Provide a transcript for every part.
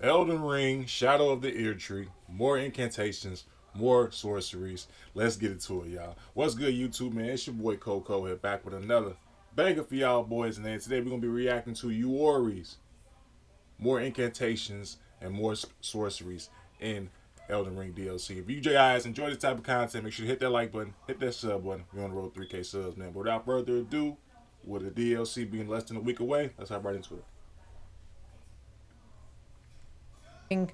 Elden Ring, Shadow of the Erdtree, more incantations, more sorceries. Let's get into it, y'all. What's good, YouTube, man? It's your boy Coco here, back with another banger for y'all boys. And then today we're gonna be reacting to Uori's more incantations and more sorceries in Elden Ring DLC. If you guys enjoy this type of content, make sure to hit that like button, hit that sub button. We're on the road to 3K subs, man. But without further ado, with the DLC being less than a week away, let's hop right into it. Okay,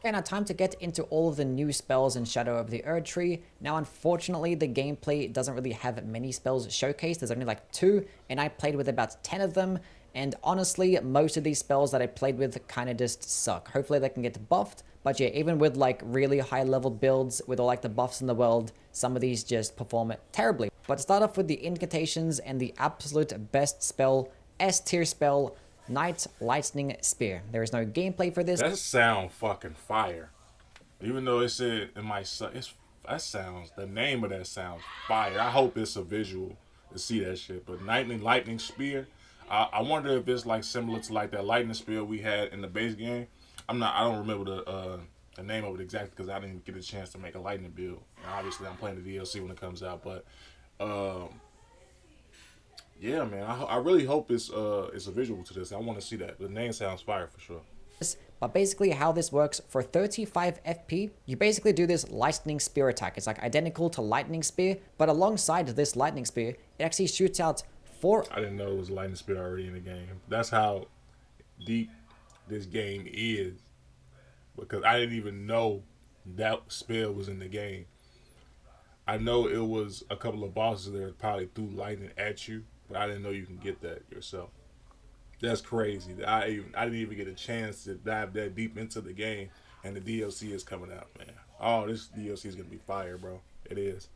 now time to get into all of the new spells in Shadow of the Erdtree. Now, unfortunately, the gameplay doesn't really have many spells showcased. There's only like 2, and I played with about 10 of them. And honestly, most of these spells that I played with kind of just suck. Hopefully they can get buffed. But yeah, even with like really high level builds with all like the buffs in the world, some of these just perform terribly. But to start off with the Incantations and the absolute best spell, S tier spell, Night Lightning Spear. There is no gameplay for this. That sound fucking fire. Even though it said it might suck, the name of that sounds fire. I hope it's a visual to see that shit. But lightning spear, I wonder if it's like similar to like that lightning spear we had in the base game. I don't remember the name of it exactly because I didn't get a chance to make a lightning build. And obviously, I'm playing the DLC when it comes out, but um, yeah, man, I really hope it's a visual to this. I want to see that. The name sounds fire for sure. But basically how this works, for 35 FP, you basically do this lightning spear attack. It's like identical to lightning spear, but alongside this lightning spear, it actually shoots out 4... I didn't know it was lightning speed already in the game. That's how deep this game is, because I didn't even know that spell was in the game. I know it was a couple of bosses that probably threw lightning at you, but I didn't know you can get that yourself. That's crazy. I didn't even get a chance to dive that deep into the game, and the DLC is coming out, man. Oh, this DLC is gonna be fire, bro. It is.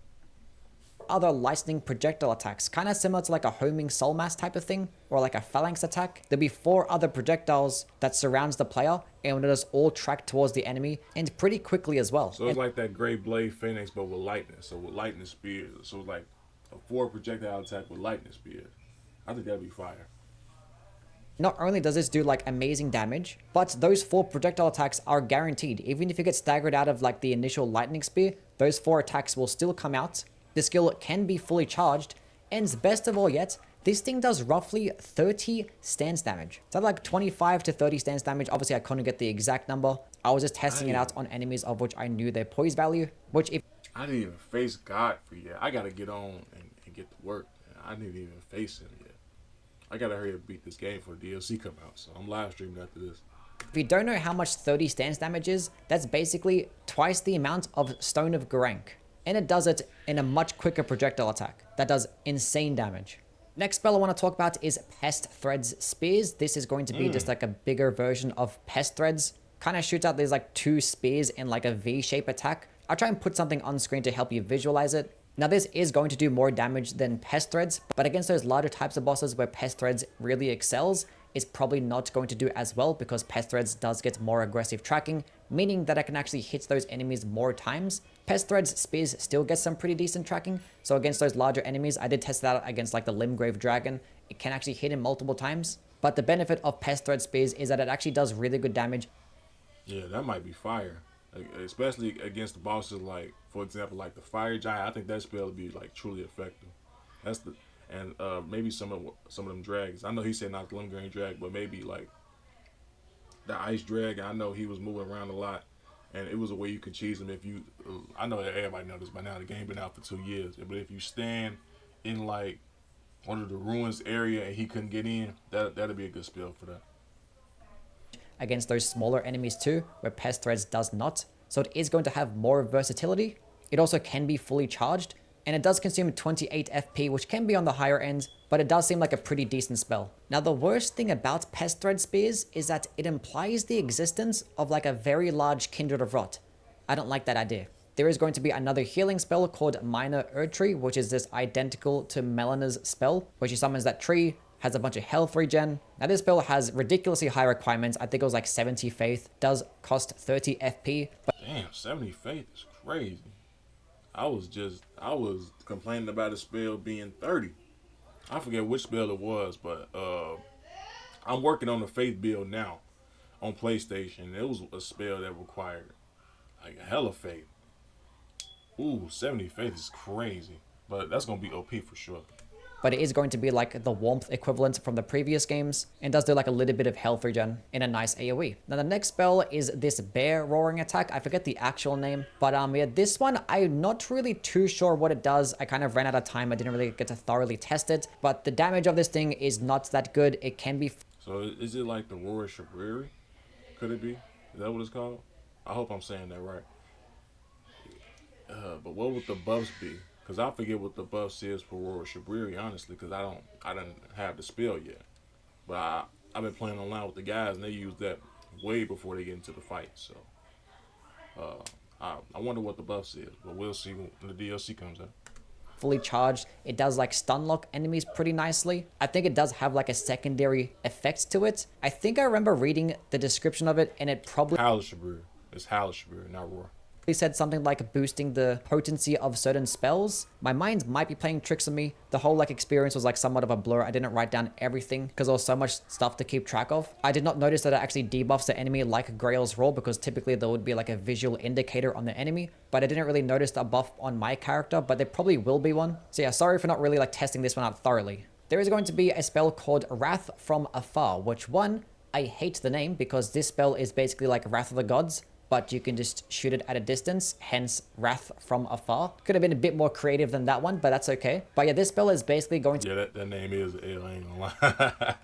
other lightning projectile attacks, kind of similar to like a homing soul mass type of thing, or like a phalanx attack. There'll be 4 other projectiles that surrounds the player, and it'll just all track towards the enemy, and pretty quickly as well. So it's like that Great Blade Phoenix, but with lightning. So with lightning spears. So it's like a 4 projectile attack with lightning spears. I think that'd be fire. Not only does this do like amazing damage, but those 4 projectile attacks are guaranteed. Even if you get staggered out of like the initial lightning spear, those 4 attacks will still come out. The skill can be fully charged, and best of all yet, this thing does roughly 30 stance damage. So like 25 to 30 stance damage. Obviously I couldn't get the exact number. I was just testing it out on enemies of which I knew their poise value, which if I didn't even face Godfrey yet. I gotta get on and get to work. I didn't even face him yet. I gotta hurry up beat this game before the DLC come out. So I'm live streaming after this. if you don't know how much 30 stance damage is, that's basically twice the amount of Stone of Garank. And it does it in a much quicker projectile attack. That does insane damage. Next spell I want to talk about is Pest Threads Spears. This is going to be just like a bigger version of Pest Threads. Kind of shoots out these like 2 spears in like a V-shape attack. I'll try and put something on screen to help you visualize it. Now this is going to do more damage than Pest Threads, but against those larger types of bosses where Pest Threads really excels, it's probably not going to do as well because Pest Threads does get more aggressive tracking, meaning that I can actually hit those enemies more times. Pest Threads Spears still get some pretty decent tracking, so against those larger enemies, I did test that out against like the Limgrave Dragon. It can actually hit him multiple times, but the benefit of Pest Thread Spears is that it actually does really good damage. Yeah, that might be fire. Especially against the bosses like, for example, like the Fire Giant. I think that spell would be like truly effective. That's the and maybe some of them drags. I know he said not the Limgrave drag, but maybe like the Ice Drag. I know he was moving around a lot, and it was a way you could cheese him if you. I know that everybody knows this by now. The game been out for 2 years, but if you stand in like one of the ruins area and he couldn't get in, that'd be a good spell for that. Against those smaller enemies too, where Pest Threads does not. So it is going to have more versatility. It also can be fully charged, and it does consume 28 FP, which can be on the higher end, but it does seem like a pretty decent spell. Now the worst thing about Pest Thread Spears is that it implies the existence of like a very large Kindred of Rot. I don't like that idea. There is going to be another healing spell called Minor Erdtree, which is this identical to Melena's spell, where she summons that tree, has a bunch of health regen. Now this spell has ridiculously high requirements. I think it was like 70 faith, does cost 30 FP. But Damn, 70 faith is crazy. I was complaining about a spell being 30. I forget which spell it was, but I'm working on the faith build now. on PlayStation. It was a spell that required like a hella faith. Ooh, 70 faith is crazy. But that's gonna be OP for sure. But it is going to be like the warmth equivalent from the previous games, and does do like a little bit of health regen in a nice AoE. Now the next spell is this bear roaring attack. I forget the actual name, but yeah, this one I'm not really too sure what it does. I kind of ran out of time. I didn't really get to thoroughly test it, but the damage of this thing is not that good. It can be. So is it like the Roar Shabriri? Could it be? Is that what it's called? I hope I'm saying that right. But what would the buffs be? Because I forget what the buffs is for Roar Shabriri, honestly, because I didn't have the spell yet. But I've been playing online with the guys, and they use that way before they get into the fight. So I wonder what the buffs is, but we'll see when the DLC comes out. Fully charged, it does like stun lock enemies pretty nicely. I think it does have like a secondary effect to it. I think I remember reading the description of it, and it probably Halashabir. It's Halashabir, not Roar. said something like boosting the potency of certain spells. My mind might be playing tricks on me. The whole like experience was like somewhat of a blur. I didn't write down everything because there was so much stuff to keep track of. I did not notice that it actually debuffs the enemy like Grail's Roar, because typically there would be like a visual indicator on the enemy, but I didn't really notice a buff on my character, but there probably will be one. So yeah, sorry for not really like testing this one out thoroughly. There is going to be a spell called Wrath from Afar, which one, I hate the name because this spell is basically like Wrath of the Gods, but you can just shoot it at a distance, hence Wrath from Afar. Could have been a bit more creative than that one, but that's okay. But yeah, this spell is basically going to... Yeah, that name is L, I ain't gonna lie.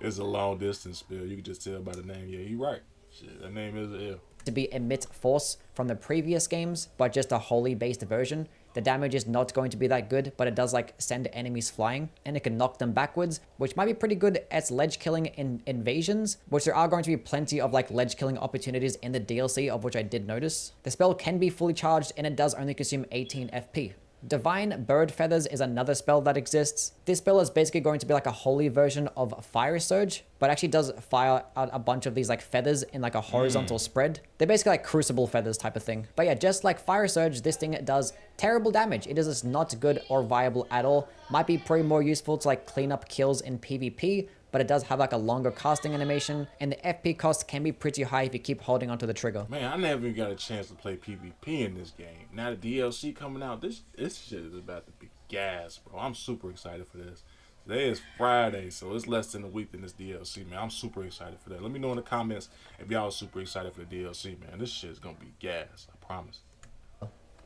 It's a long distance spell. You can just tell by the name. Yeah, you're right. Shit, that name is L. to be emit force from the previous games, but just a holy based version. The damage is not going to be that good, but it does like send enemies flying, and it can knock them backwards, which might be pretty good at ledge killing in invasions, which there are going to be plenty of like ledge killing opportunities in the DLC, of which I did notice. The spell can be fully charged, and it does only consume 18 FP. Divine Bird Feathers is another spell that exists. This spell is basically going to be like a holy version of Fire Surge, but actually does fire out a bunch of these like feathers in like a horizontal spread. They're basically like crucible feathers type of thing. But yeah, just like Fire Surge, this thing does terrible damage. It is just not good or viable at all. Might be pretty more useful to like clean up kills in PvP, but it does have like a longer casting animation, and the FP cost can be pretty high if you keep holding onto the trigger. Man, I never even got a chance to play PvP in this game. Now the DLC coming out, this shit is about to be gas, bro. I'm super excited for this. Today is Friday, so it's less than a week than this DLC, man. I'm super excited for that. Let me know in the comments if y'all are super excited for the DLC, man. This shit is gonna be gas, I promise.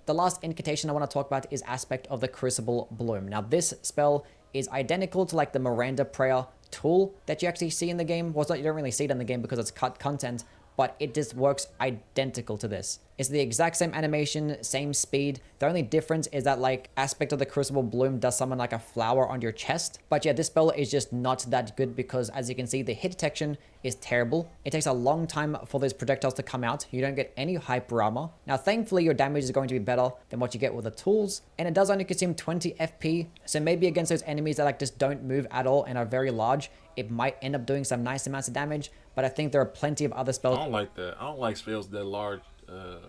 The last incantation I want to talk about is Aspect of the Crucible Bloom. Now this spell is identical to like the Miranda Prayer tool that you actually see in the game. Well, it's not, you don't really see it in the game because it's cut content, but it just works identical to this. It's the exact same animation, same speed. The only difference is that like Aspect of the Crucible Bloom does summon like a flower on your chest. But yeah, this spell is just not that good because as you can see, the hit detection is terrible. It takes a long time for those projectiles to come out. You don't get any hyper armor. Now, thankfully, your damage is going to be better than what you get with the tools. And it does only consume 20 FP. So maybe against those enemies that like just don't move at all and are very large, it might end up doing some nice amounts of damage. But I think there are plenty of other spells. I don't like that. I don't like spells that large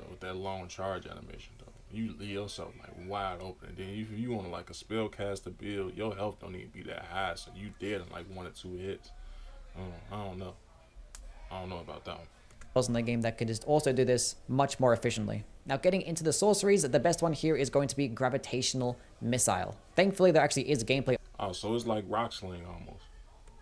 with that long charge animation though. You leave yourself like wide open, and then if you want to like a spellcaster build, your health don't need to be that high, so you dead in like 1 or 2 hits. I don't know. I don't know about that one. In the game that could just also do this much more efficiently. Now, getting into the sorceries, the best one here is going to be Gravitational Missile. Thankfully, there actually is gameplay Oh, so it's like Rock Sling almost.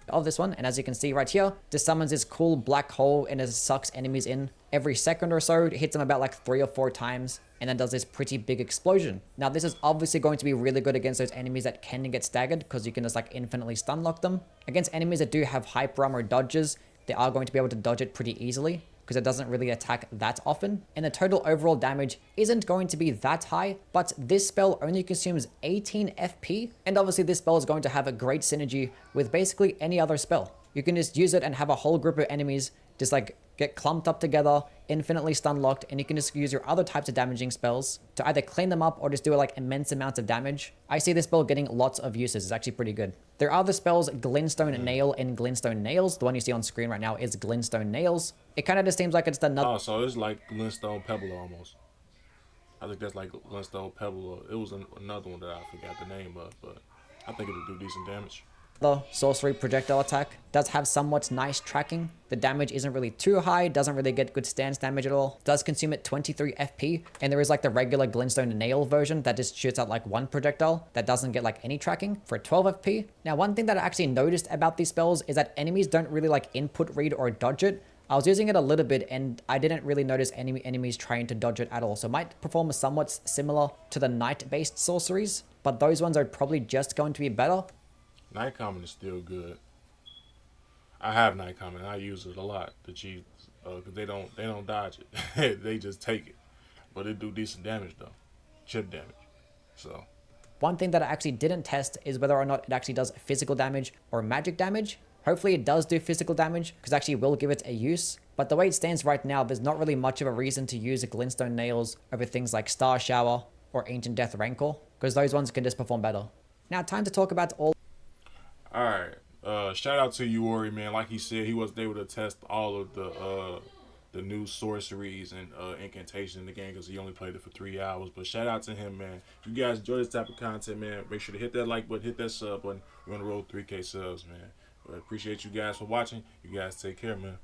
of this one, and as you can see right here, this summons this cool black hole and it sucks enemies in every second or so. It hits them about like 3 or 4 times and then does this pretty big explosion. Now this is obviously going to be really good against those enemies that can get staggered because you can just like infinitely stun lock them. Against enemies that do have hyper armor dodges, they are going to be able to dodge it pretty easily because it doesn't really attack that often. And the total overall damage isn't going to be that high, but this spell only consumes 18 FP. And obviously this spell is going to have a great synergy with basically any other spell. You can just use it and have a whole group of enemies just like get clumped up together, infinitely stun locked, and you can just use your other types of damaging spells to either clean them up or just do like immense amounts of damage. I see this spell getting lots of uses. It's actually pretty good. There are the spells Glintstone Nail and Glintstone Nails. The one you see on screen right now is Glintstone Nails. It kind of just seems like it's another... Oh, so it's like Glintstone Pebble almost. I think that's like Glintstone Pebble. It was another one that I forgot the name of, but I think it'll do decent damage. The sorcery projectile attack does have somewhat nice tracking. The damage isn't really too high, doesn't really get good stance damage at all. Does consume at 23 FP, and there is like the regular glintstone nail version that just shoots out like one projectile that doesn't get like any tracking for 12 FP. Now, one thing that I actually noticed about these spells is that enemies don't really like input read or dodge it. I was using it a little bit and I didn't really notice any enemies trying to dodge it at all. So it might perform somewhat similar to the knight-based sorceries, but those ones are probably just going to be better. Night Common is still good. I have Night Common. I use it a lot. The cheese, cause they don't dodge it. They just take it, but it do decent damage though, chip damage. So One thing that I actually didn't test is whether or not it actually does physical damage or magic damage. Hopefully it does do physical damage, because actually will give it a use. But the way it stands right now, there's not really much of a reason to use glintstone nails over things like Star Shower or Ancient Death Rancor, because those ones can just perform better. Now, time to talk about all. all right. Shout out to Uri, man. Like he said, he wasn't able to test all of the new sorceries and incantations in the game because he only played it for 3 hours. But shout out to him, man. If you guys enjoy this type of content, man, make sure to hit that like button, hit that sub button. We're on the road 3K subs, man. But appreciate you guys for watching. You guys take care, man.